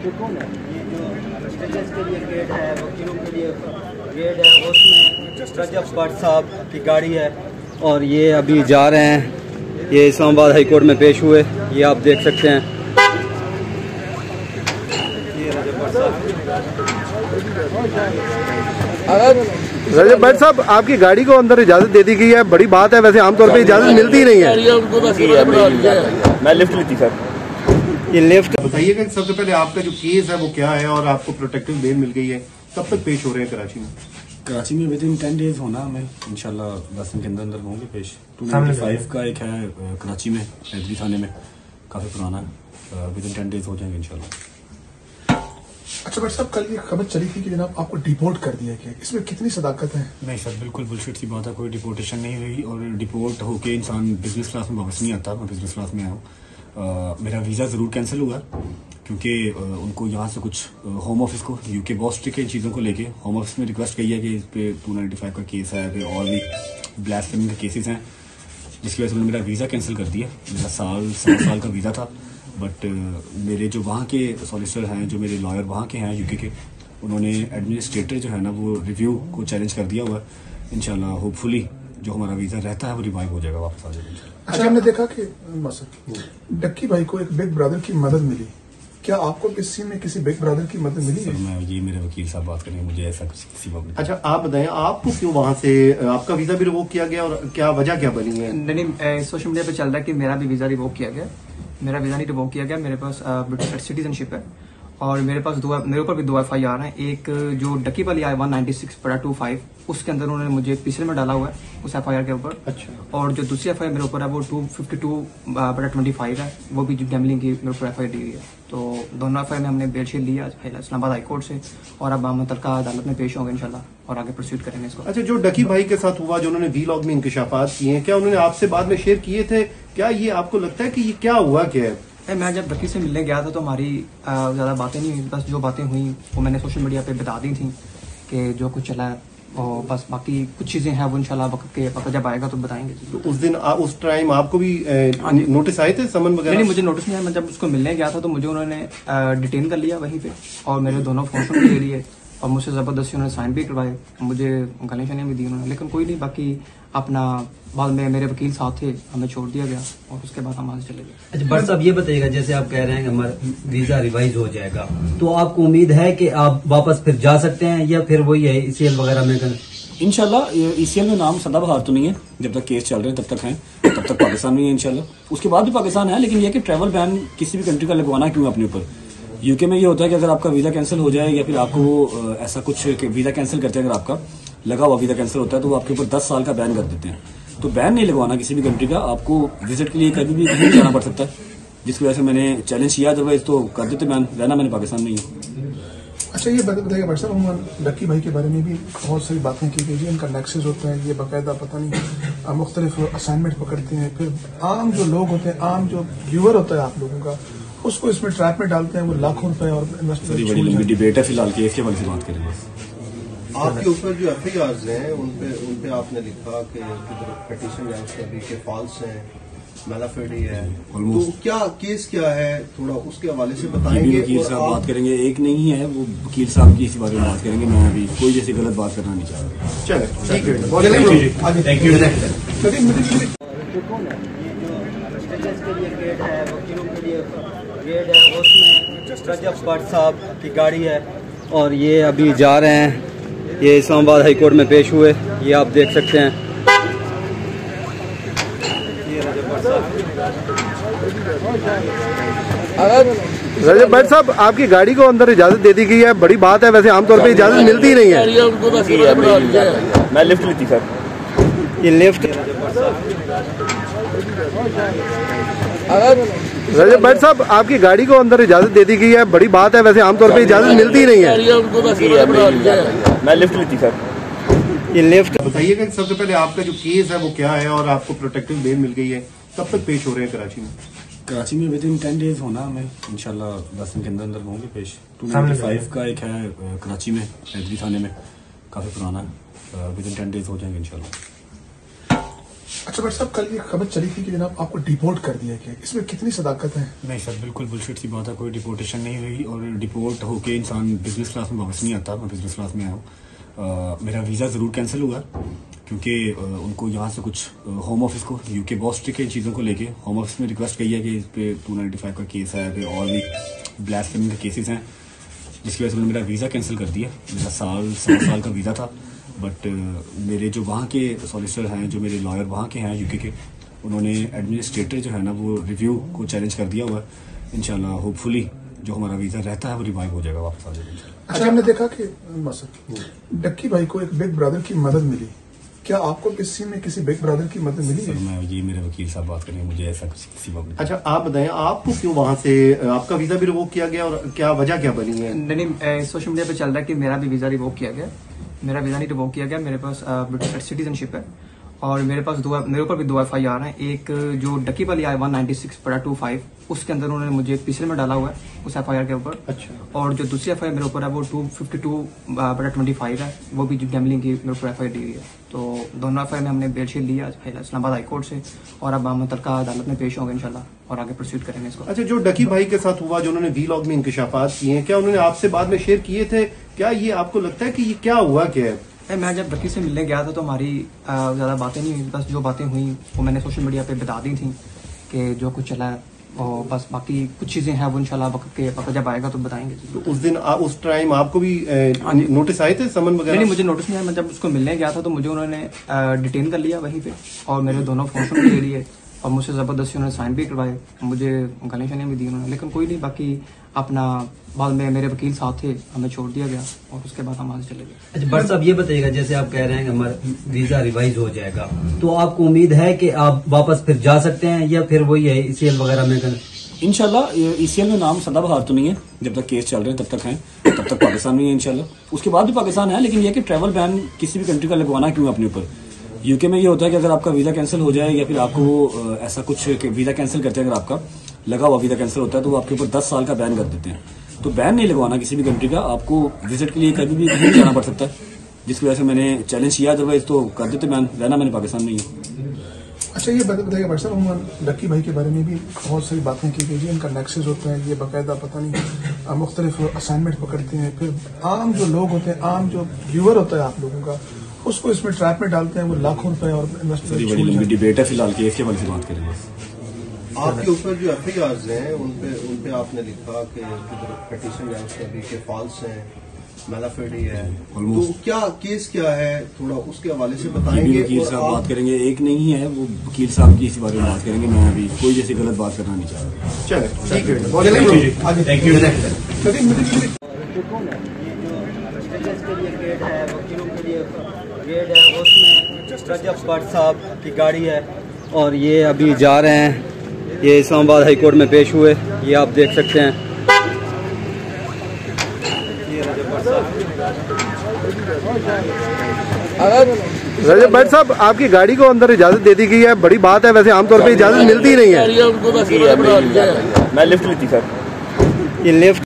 देखो ना, ये जो स्टेजेस के लिए गेट है, वकीलों के लिए गेट है, उसमें रजब भट्ट साहब की गाड़ी है। और ये अभी जा रहे हैं, ये इस्लामाबाद हाई कोर्ट में पेश हुए, ये आप देख सकते हैं। ये रजब भट्ट साहब, आपकी गाड़ी को अंदर इजाजत दे दी गई है, बड़ी बात है। वैसे आमतौर पे इजाजत मिलती नहीं है। मैं लिफ्ट ली थी सर। ये लिफ्ट बताइएगा कि सबसे पहले आपका जो केस है वो क्या है और आपको प्रोटेक्टिव बेल मिल गई है, कब तक पेश हो रहे हैं कराची में? कराची में विद इन 10 डेज होना, हमें इंशाल्लाह 10 दिन के अंदर अंदर होंगे पेश। 295 का एक है कराची में, हैदरी थाने में, काफ़ी पुराना है। विद इन 10 डेज हो जाएंगे इंशाल्लाह। अच्छा बट साहब, कल ये खबर चली थी कि जनाब आपको डिपोर्ट कर दिया गया, इसमें कितनी सदाकत है? नहीं सर, बिल्कुल बुलशिट सी बात है, कोई डिपोर्टेशन नहीं हुई। और डिपोर्ट होके इंसान बिजनेस क्लास में वापस नहीं आता। मैं बिजनेस क्लास में आया हूँ। मेरा वीज़ा ज़रूर कैंसिल हुआ क्योंकि उनको यहाँ से कुछ होम ऑफिस को, यूके बहुत स्ट्रिक्ट है इन चीज़ों को लेके। होम ऑफिस में रिक्वेस्ट की है कि इस पे 295 का केस है, फिर और भी ब्लास्फेमी के केसेस हैं, जिसकी वजह से उन्होंने मेरा वीज़ा कैंसिल कर दिया। मेरा 7 साल का वीज़ा था। बट मेरे जो वहाँ के सॉलिसिटर हैं, जो मेरे लॉयर वहाँ के हैं यूके के, उन्होंने एडमिनिस्ट्रेटर जो है ना वो रिव्यू को चैलेंज कर दिया हुआ है। इंशाल्लाह होपफुली जो हमारा वीज़ा रहता है वो रिवाइव हो जाएगा, वापस आ जाएगा। अच्छा, हमने देखा कि डक्की भाई को एक बिग ब्रदर की मदद मिली, क्या आपको इस सीन में किसी बिग ब्रदर की मदद मिली है? मैं ये मेरे वकील साहब बात करेंगे, मुझे ऐसा कुछ किसी वक्त। अच्छा आप बताएं, आपको क्यों वहाँ से आपका वीजा भी रिवोक किया गया और क्या वजह क्या बनी है? नहीं, सोशल मीडिया पे चल रहा है कि मेरा भी वीजा रिवोक किया गया। मेरा वीजा नहीं रिवोक किया गया, मेरे पास ब्रिटिश सिटीजनशिप है और मेरे पास मेरे ऊपर भी 2 FIR हैं। एक जो डक्की वाली आई 196/25, उसके अंदर उन्होंने मुझे पीछे में डाला हुआ है उस FIR के ऊपर। अच्छा। और जो दूसरी FIR मेरे ऊपर है वो 252/25 है, वो भी जो गैम्बलिंग की मेरे ऊपर FIR दी हुई है। तो दोनों FIR में हमने बेल शीट लिया इस्लामाबाद हाई कोर्ट से और अब हम मुतल्लिका अदालत में पेश होंगे इंशाल्लाह और आगे प्रोसीड करेंगे इसको। अच्छा, जो डकी भाई के साथ हुआ, जो उन्होंने वीलॉग में इंकशाफात किए हैं, क्या उन्होंने आपसे बाद में शेयर किए थे? क्या ये आपको लगता है कि ये क्या हुआ क्या है? मैं जब डक्की से मिलने गया था तो हमारी ज़्यादा बातें नहीं हुई, बस जो बातें हुई वो मैंने सोशल मीडिया पे बता दी थी कि जो कुछ चला है, और बस बाकी कुछ चीज़ें हैं वो इंशाल्लाह वक्त जब आएगा तो बताएंगे। तो उस दिन उस टाइम आपको भी नोटिस आए थे, समन वगैरह? नहीं, मुझे नोटिस नहीं आया। मैं जब उसको मिलने गया था तो मुझे उन्होंने डिटेन कर लिया वहीं पे और मेरे दोनों फोन ले लिए और मुझसे ज़बरदस्ती उन्होंने साइन भी करवाए, मुझे गालियाँ शालियाँ भी दी उन्होंने। लेकिन कोई नहीं, बाकी अपना बाद में मेरे वकील साथ थे, हमें छोड़ दिया गया और उसके बाद हम वहाँ से चले गए। अच्छा भट्ट साहब, ये बताइएगा, जैसे आप कह रहे हैं कि हमारा वीजा रिवाइज हो जाएगा, तो आपको उम्मीद है कि आप वापस फिर जा सकते हैं या फिर वही है ECL वगैरह में? इंशाल्लाह ECL में नाम सदाबहार तो नहीं है, जब तक केस चल रहे हैं तब तक हैं, तब तक पाकिस्तान में है इंशाल्लाह। उसके बाद भी पाकिस्तान है, लेकिन यह कि ट्रैवल बैन किसी भी कंट्री का लगवाना क्यों अपने ऊपर। यूके में ये होता है कि अगर आपका वीजा कैंसिल हो जाए या फिर आपको ऐसा कुछ वीजा कैंसिल करते हैं, अगर आपका लगा हुआ वीजा कैंसिल होता है तो वो आपके ऊपर 10 साल का बैन कर देते हैं। तो बैन नहीं लगवाना किसी भी कंट्री का, आपको विजिट के लिए कभी भी कहीं जाना पड़ सकता है, जिसकी वजह से मैंने चैलेंज किया। अदरवाइज तो कर देते बैन, रहना मैंने पाकिस्तान में ही है। अच्छा, ये बताइएगा भाई साहब, हम डक्की भाई के बारे में भी बहुत सारी बातें की गई, इनका नेक्सस होता है, ये बाकायदा पता नहीं मुख्तलिफ असाइनमेंट पकड़ते हैं, फिर आम जो लोग होते हैं, आम जो व्यूअर होता है आप लोगों का, उसको इसमें ट्रैप में डालते हैं, वो लाखों रुपए और इन्वेस्टमेंट डिबेट है फिलहाल, केस के बारे में बात करेंगे। आपके ऊपर जो FIRs हैं उन पे आपने लिखा कि पिटीशन है उसका भी कि फॉल्स है, मैलाफिडी है, तो क्या केस क्या है, थोड़ा उसके हवाले से बताएंगे। वकील साहब बात करेंगे, एक नहीं है वो वकील साहब की इसी बारे में बात करेंगे। मैं अभी कोई जैसी गलत बात करना नहीं चाह रहा। चलो ठीक है, थैंक यू। देखो ना, ये जो स्टेजेस के लिए गेट है, वकीलों के लिए गेट है, उसमें रजब भट्ट साहब की गाड़ी है। और ये अभी जा रहे हैं, ये इस्लामाबाद हाई कोर्ट में पेश हुए, ये आप देख सकते हैं। ये रजब भट्ट साहब, आपकी गाड़ी को अंदर इजाजत दे दी गई है, बड़ी बात है। वैसे आमतौर पे इजाजत मिलती नहीं है। मैं लिफ्ट ली थी सर। ये लिफ्ट रजब भट्ट साहब, आपकी गाड़ी को अंदर इजाजत दे दी गई है, बड़ी बात है। वैसे आमतौर पे इजाजत मिलती नहीं है। मैं लिफ्ट ली थी सर। ये लिफ्ट बताइएगा कि सबसे पहले आपका जो केस है वो क्या है और आपको प्रोटेक्टिव बेल मिल गई है, कब तक पेश हो रहे हैं कराची में? कराची में विद इन 10 डेज होना, हमें इंशाल्लाह 10 दिन के अंदर अंदर होंगे पेश। 295 का एक है कराची में, हैदरी थाने में, काफ़ी पुराना है। विद इन 10 डेज हो जाएंगे इंशाल्लाह। अच्छा बट साहब, कल ये खबर चली थी कि जनाब आपको डिपोर्ट कर दिया गया, इसमें कितनी सदाकत है? नहीं सर, बिल्कुल बुलशिट सी बात है, कोई डिपोर्टेशन नहीं हुई और डिपोर्ट होके इंसान बिजनेस क्लास में वापस नहीं आता। मैं बिजनेस क्लास में आया हूँ। मेरा वीज़ा ज़रूर कैंसिल हुआ क्योंकि उनको यहाँ से कुछ होम ऑफिस को यूके बहुत स्ट्रिक्ट है इन चीज़ों को लेके। होम ऑफिस में रिक्वेस्ट की है कि इस पे 295 का केस है, पे और भी ब्लास्फेमी के केसेस हैं, जिसकी वजह से उन्होंने मेरा वीज़ा कैंसिल कर दिया। मेरा सवा साल का वीज़ा था, बट मेरे जो वहाँ के सॉलिसिटर हैं, जो मेरे लॉयर वहाँ के हैं यूके के, उन्होंने एडमिनिस्ट्रेटर जो है ना वो रिव्यू को चैलेंज कर दिया हुआ है। इंशाल्लाह होपफुली जो हमारा वीज़ा रहता है वो रिवाइव हो जाएगा, वापस आ जाएगा। अच्छा, हमने देखा कि डक्की भाई को एक बिग ब्रदर की मदद मिली, क्या आपको किसी में किसी बिग ब्रदर की मदद मिली है? मैं ये मेरे वकील साहब बात करेंगे, मुझे ऐसा किसी वक्त। अच्छा आप बताएं, आपको क्यों वहाँ से आपका वीजा भी रिवोक किया गया और क्या वजह क्या बनी है? नहीं, सोशल मीडिया पे चल रहा है कि मेरा भी वीजा रिवोक किया गया। मेरा वीजा नहीं रिवोक किया गया, मेरे पास ब्रिटिश सिटीजनशिप है और मेरे पास मेरे ऊपर भी 2 FIR हैं। एक जो डक्की वाली आई 196/25 उसके अंदर उन्होंने मुझे पिछले में डाला हुआ है उस FIR के ऊपर। अच्छा। और जो दूसरी FIR मेरे ऊपर है वो 252/25 है, वो भी गैम्बलिंग की मेरे ऊपर FIR दी हुई है। तो दोनों FIR में हमने बेलशीट लिया इस्लामाबाद हाई कोर्ट से और अब हम मुतल्लिका अदालत में पेश होंगे इंशाल्लाह और आगे प्रोसीड करेंगे इसको। अच्छा, जो डकी भाई के साथ हुआ, जो उन्होंने वीलॉग में इंकशाफात किए हैं, क्या उन्होंने आपसे बाद में शेयर किए थे? क्या ये आपको लगता है कि ये क्या हुआ क्या है? मैं जब डक्की से मिलने गया था तो हमारी ज़्यादा बातें नहीं हुई, बस जो बातें हुई वो मैंने सोशल मीडिया पे बता दी थी कि जो कुछ चला है, और बस बाकी कुछ चीज़ें हैं वो इंशाल्लाह वक्त जब आएगा तो बताएंगे। तो उस दिन उस टाइम आपको भी नोटिस आए थे, समन वगैरह? नहीं, मुझे नोटिस नहीं आया। मैं जब उसको मिलने गया था तो मुझे उन्होंने डिटेन कर लिया वहीं पे और मेरे दोनों फोन ले लिए और मुझसे ज़बरदस्ती उन्होंने साइन भी करवाए, मुझे गालियाँ शालियाँ भी दी उन्होंने, लेकिन कोई नहीं। बाकी अपना बाद में मेरे वकील साहब थे, हमें छोड़ दिया गया और उसके बाद हम वहाँ से चले गए। अच्छा बट साहब ये बताइएगा, जैसे आप कह रहे हैं कि हमारा वीजा रिवाइज हो जाएगा, तो आपको उम्मीद है कि आप वापस फिर जा सकते हैं या फिर वही है ECL वगैरह में? इंशाल्लाह ECL में नाम सदाबहार तो नहीं है, जब तक केस चल रहे हैं तब तक हैं, तब तक पाकिस्तान में है इंशाल्लाह। उसके बाद भी पाकिस्तान है, लेकिन यह कि ट्रैवल बैन किसी भी कंट्री का लगवाना क्यों अपने ऊपर। यूके में ये होता है कि अगर आपका वीजा कैंसिल हो जाए या फिर आपको ऐसा कुछ वीजा कैंसिल करते हैं, अगर आपका लगा हुआ वीजा कैंसिल होता है तो वो आपके ऊपर 10 साल का बैन कर देते हैं। तो बैन नहीं लगवाना किसी भी कंट्री का, आपको विजिट के लिए कभी भी नहीं जाना पड़ सकता है, जिसकी वजह से मैंने चैलेंज किया, अदरवाइज तो कर देते बैन, रहना मैंने पाकिस्तान में ही है। अच्छा ये बताइएगा भाई साहब, डक्की भाई के बारे में भी बहुत सारी बातें की गई जी, इनका नेक्सेस होता है, ये बाकायदा पता नहीं मुख्तलिफ असाइनमेंट पकड़ते हैं, फिर आम जो लोग होते हैं, आम जो व्यूअर होता है आप लोगों का, उसको इसमें ट्रैप में डालते हैं, वो लाखों रुपए और बड़ी लंबी डिबेट है, फिलहाल केस के बारे में बात करेंगे। आपके ऊपर जो FIRs हैं उन पे आपने लिखा कि पिटीशन है उसका भी कि फॉल्स है, मेलाफिडी है, तो क्या केस क्या है, थोड़ा उसके हवाले से बताएंगे। वकील साहब बात करेंगे, एक नहीं है वो वकील साहब की इसी बारे में बात करेंगे। मैं अभी कोई जैसी गलत बात करना नहीं चाह रहा। चले ठीक है, thank you. Thank you. Gate है, वकीलों के लिए गेट है, उसमें रजब भट्ट साहब की गाड़ी है और ये अभी जा रहे हैं, ये इस्लामाबाद हाई कोर्ट में पेश हुए, ये आप देख सकते हैं। ये रजब भट्ट साहब, आपकी गाड़ी को अंदर इजाजत दे दी गई है, बड़ी बात है, वैसे आमतौर पे इजाजत मिलती नहीं है। मैं लिफ्ट ली थी सर। ये लिफ्ट